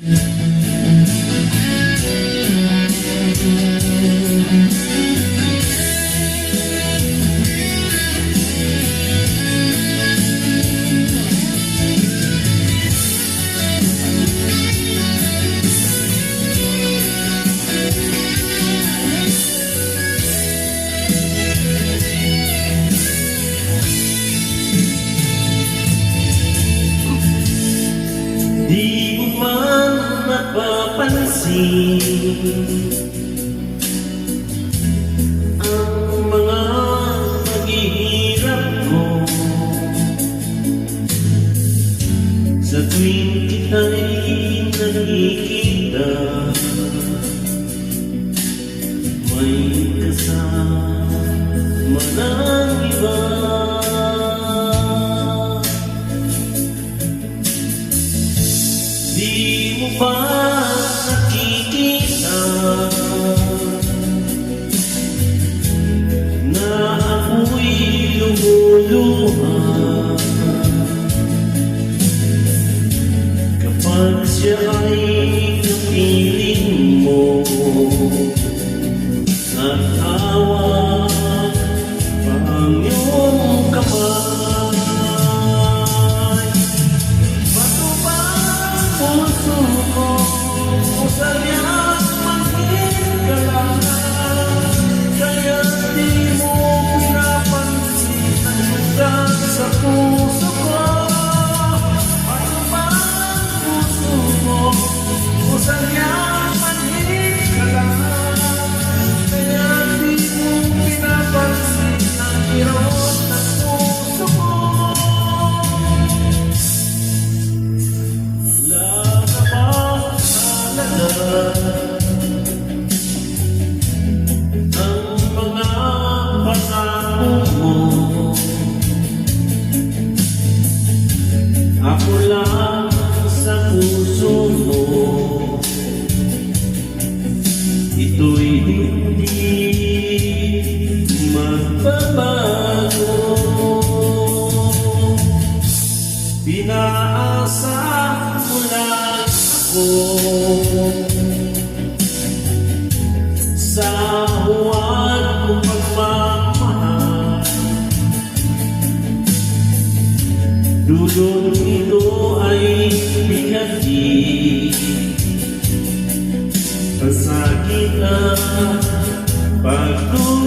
Di mo man napapansin ang mga paghihirap ko sa tuwing kita'y nakikita. May kasama ng iba. Di mo ba nakikita na ako'y lumuluha kapag siya ay kapiling mo at hawak ang iyong kamay? Puso ko, sadyang maghigalangan, kaya di mo pinapansin ang lugar sa puso ko. Ano ba ang puso mo, sadyang maghigalangan, kaya di mo pinapansin ang kirot ng puso ko. Ang mga pangako mo, ako lang sa puso mo, ito'y hindi magbabago. Pinaasa mo lang ako sa huwag kong pagmamahal. Dulot nito ay bihati, pasakit at pagdulo.